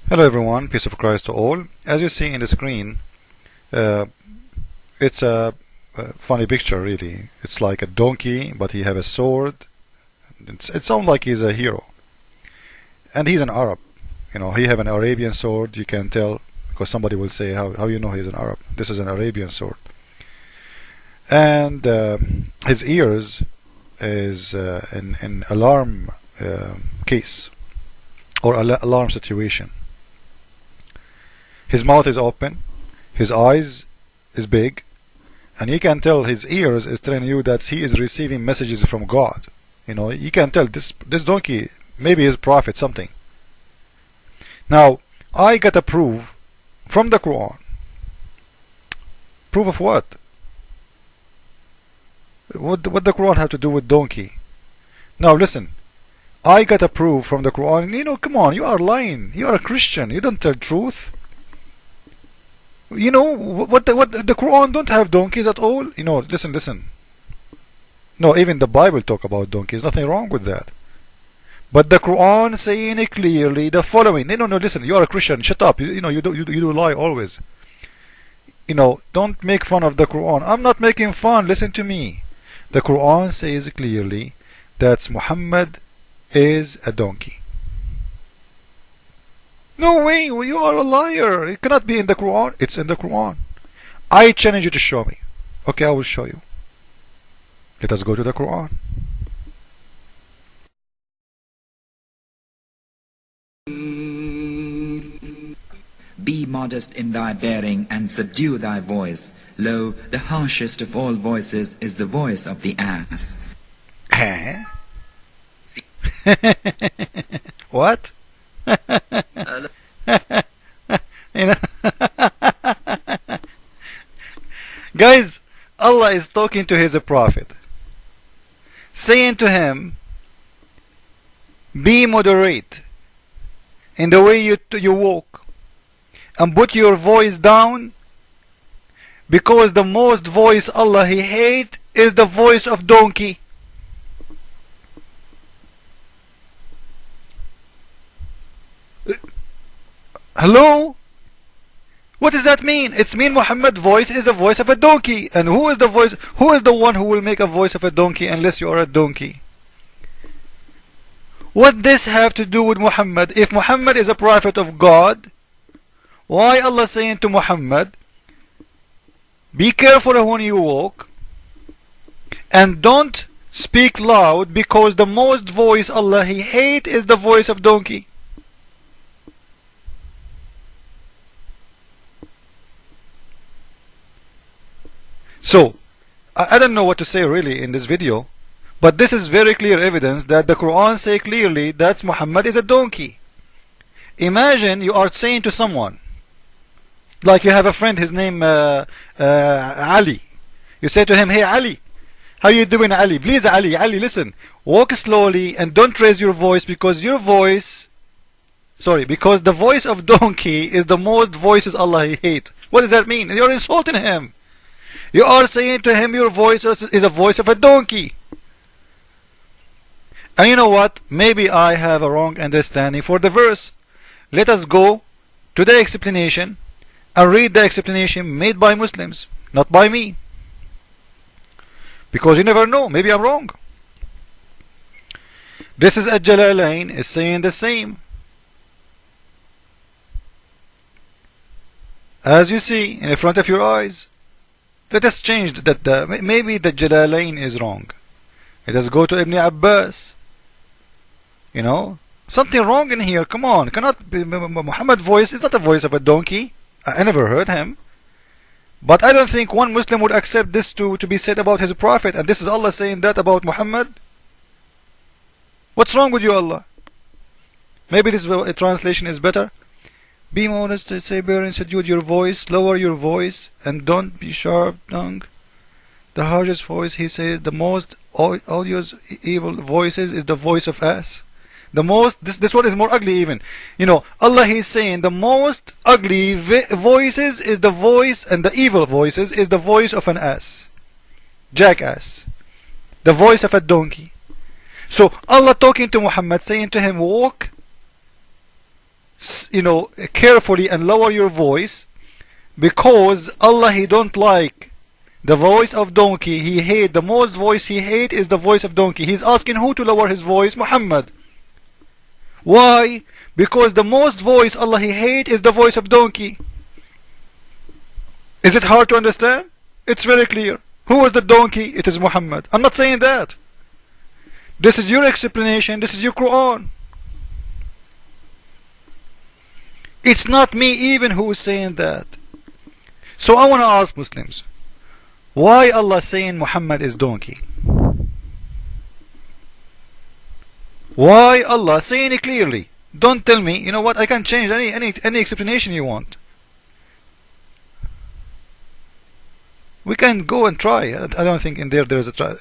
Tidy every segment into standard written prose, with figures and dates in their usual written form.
Hello everyone, peace of Christ to all. As you see in the screen, it's a funny picture really. It's like a donkey, but he have a sword. It sounds like he's a hero. And he's an Arab. You know, he have an Arabian sword, you can tell, because somebody will say, how you know he's an Arab? This is an Arabian sword. And his ears is an alarm case or alarm situation. His mouth is open, his eyes is big, and you can tell his ears is telling you that he is receiving messages from God. You know, you can tell this donkey maybe is prophet something. Now, I got a proof from the Quran. Proof of what? What the Quran have to do with donkey? Now listen, I got a proof from the Quran. You know, come on, you are lying. You are a Christian. You don't tell truth. You know what the Quran don't have donkeys at all. You know, listen. No, even the Bible talk about donkeys. Nothing wrong with that. But the Quran saying it clearly the following. No, listen. You are a Christian. Shut up. You know you do lie always. You know, don't make fun of the Quran. I'm not making fun. Listen to me. The Quran says clearly that Muhammad is a donkey. No way, you are a liar. It cannot be in the Quran. It's in the Quran. I challenge you to show me. Okay, I will show you. Let us go to the Quran. Be modest in thy bearing and subdue thy voice. Lo, the harshest of all voices is the voice of the ass. Huh? What? You know, guys, Allah is talking to his prophet, saying to him, be moderate in the way you walk, and put your voice down, because the most voice Allah he hate is the voice of donkey. Hello? What does that mean? It's mean Muhammad's voice is the voice of a donkey. And who is the voice? Who is the one who will make a voice of a donkey unless you are a donkey? What this have to do with Muhammad? If Muhammad is a prophet of God, why Allah saying to Muhammad, be careful when you walk and don't speak loud, because the most voice Allah he hate is the voice of donkey. So, I don't know what to say really in this video, but this is very clear evidence that the Quran say clearly that Muhammad is a donkey. Imagine you are saying to someone, like you have a friend, his name Ali. You say to him, hey Ali, how you doing Ali? Please Ali, listen, walk slowly and don't raise your voice, because your voice, because the voice of donkey is the most voices Allah he hate. What does that mean? You're insulting him. You are saying to him your voice is a voice of a donkey. And you know what? Maybe I have a wrong understanding for the verse. Let us go to the explanation and read the explanation made by Muslims, not by me. Because you never know, maybe I'm wrong. This is Al-Jalalain is saying the same. As you see in front of your eyes. Let us change that. Maybe the Jalalain is wrong. Let us go to Ibn Abbas. You know, something wrong in here. Come on, cannot be Muhammad's voice is not a voice of a donkey. I never heard him. But I don't think one Muslim would accept this to be said about his prophet. And this is Allah saying that about Muhammad. What's wrong with you, Allah? Maybe this translation is better. Be modest, say bear and subdue your voice, lower your voice, and don't be sharp tongue. The harshest voice, he says, the most odious evil voices is the voice of ass. The most, this one is more ugly even. You know, Allah he's saying the most ugly voices is the voice, and the evil voices is the voice of an ass. Jackass. The voice of a donkey. So Allah talking to Muhammad, saying to him, walk carefully and lower your voice, because Allah, He don't like the voice of donkey. He hate, the most voice He hate is the voice of donkey. He's asking who to lower his voice? Muhammad. Why? Because the most voice Allah He hate is the voice of donkey. Is it hard to understand? It's very clear. Who is the donkey? It is Muhammad. I'm not saying that. This is your explanation. This is your Quran. It's not me even who is saying that. So I want to ask Muslims, why Allah saying Muhammad is donkey? Why Allah saying it clearly? Don't tell me, you know what, I can change any explanation you want. We can go and try. I don't think in there is a try.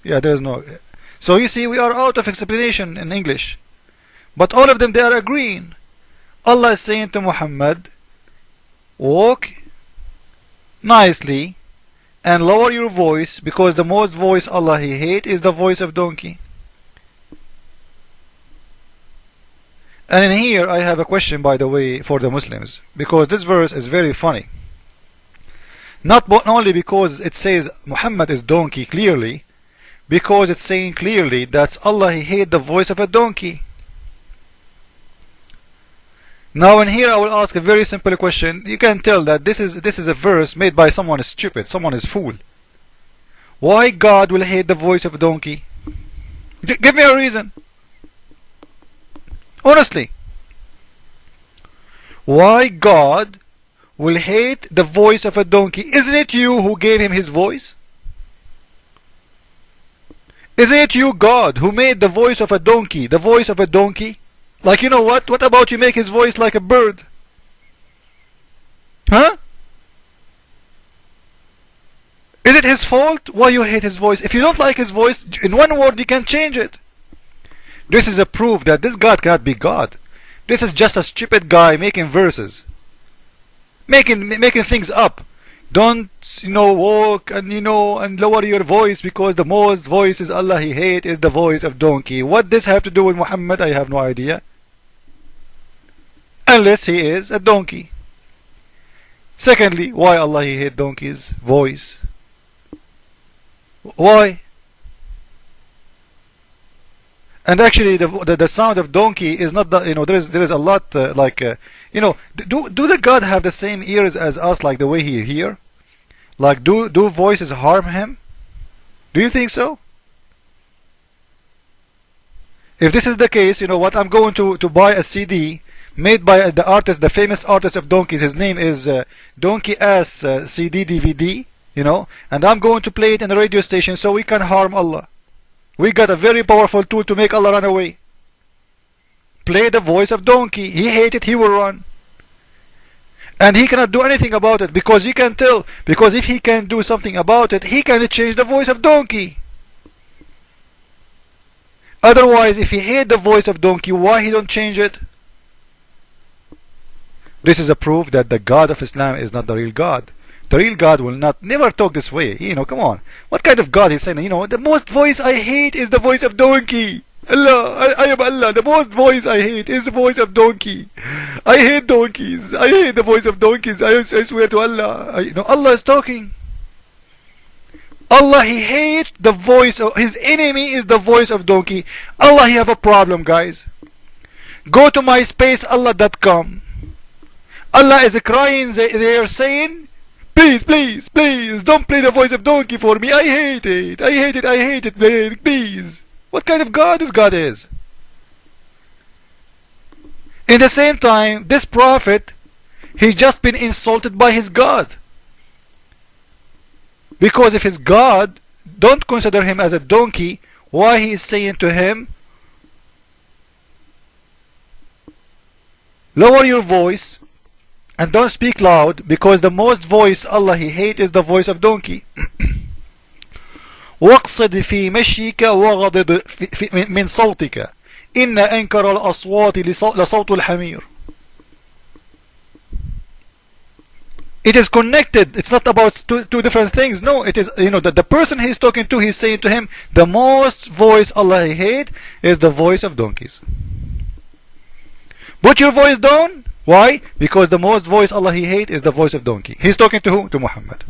Yeah, there is no. So you see, we are out of explanation in English. But all of them, they are agreeing. Allah is saying to Muhammad, walk nicely and lower your voice, because the most voice Allah He hate is the voice of donkey. And in here I have a question, by the way, for the Muslims, because this verse is very funny. Not only because it says Muhammad is donkey clearly, because it's saying clearly that Allah He hate the voice of a donkey. Now in here I will ask a very simple question. You can tell that this is a verse made by someone stupid, someone is fool. Why God will hate the voice of a donkey? Give me a reason. Honestly. Why God will hate the voice of a donkey? Isn't it you who gave him his voice? Isn't it you, God, who made the voice of a donkey the voice of a donkey? Like, you know what? What about you make his voice like a bird? Huh? Is it his fault why you hate his voice? If you don't like his voice, in one word you can change it. This is a proof that this God cannot be God. This is just a stupid guy making verses. Making things up. Don't, walk and, and lower your voice, because the most voices Allah He hate is the voice of donkey. What this have to do with Muhammad, I have no idea. Unless he is a donkey. Secondly, why Allah He hate donkey's voice? Why? And actually, the sound of donkey is not the, there is a lot do the God have the same ears as us, like the way He hear? Like, do voices harm Him? Do you think so? If this is the case, you know what? I'm going to buy a CD made by the artist, the famous artist of donkeys. His name is Donkey Ass CD DVD. And I'm going to play it in the radio station so we can harm Allah. We got a very powerful tool to make Allah run away. Play the voice of donkey. He hate it, he will run. And he cannot do anything about it, because you can tell. Because if he can do something about it, he can change the voice of donkey. Otherwise, if he hate the voice of donkey, why he don't change it? This is a proof that the God of Islam is not the real God. The real God will never talk this way. Come on. What kind of God is saying, the most voice I hate is the voice of donkey. Allah, I am Allah. The most voice I hate is the voice of donkey. I hate donkeys. I hate the voice of donkeys. I swear to Allah. Allah is talking. Allah, He hate the voice of His enemy is the voice of donkey. Allah, He have a problem, guys. Go to myspaceallah.com. Allah is crying. They are saying, please, please, please, don't play the voice of donkey for me. I hate it. I hate it. I hate it, man. Please. What kind of God this God is? In the same time, this prophet, he's just been insulted by his God. Because if his God don't consider him as a donkey, why he is saying to him, lower your voice and don't speak loud, because the most voice Allah He hate is the voice of donkey. واقصد في مشيك وغضض من صوتك إن أنكر الأصوات لصوت الحمير. It is connected. It's not about two different things. No, it is, that the person he's talking to, he's saying to him, the most voice Allah He hate is the voice of donkeys. Put your voice down. Why? Because the most voice Allah He hates is the voice of donkey. He's talking to who? To Muhammad.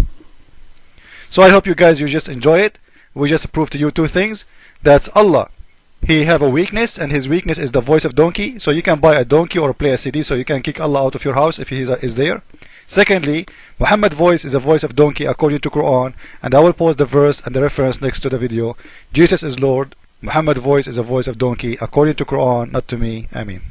So I hope you guys, you just enjoy it. We just proved to you two things. That's Allah. He have a weakness, and his weakness is the voice of donkey. So you can buy a donkey or play a CD, so you can kick Allah out of your house if he is there. Secondly, Muhammad voice is a voice of donkey according to Quran, and I will post the verse and the reference next to the video. Jesus is Lord. Muhammad voice is a voice of donkey according to Quran, not to me. Ameen.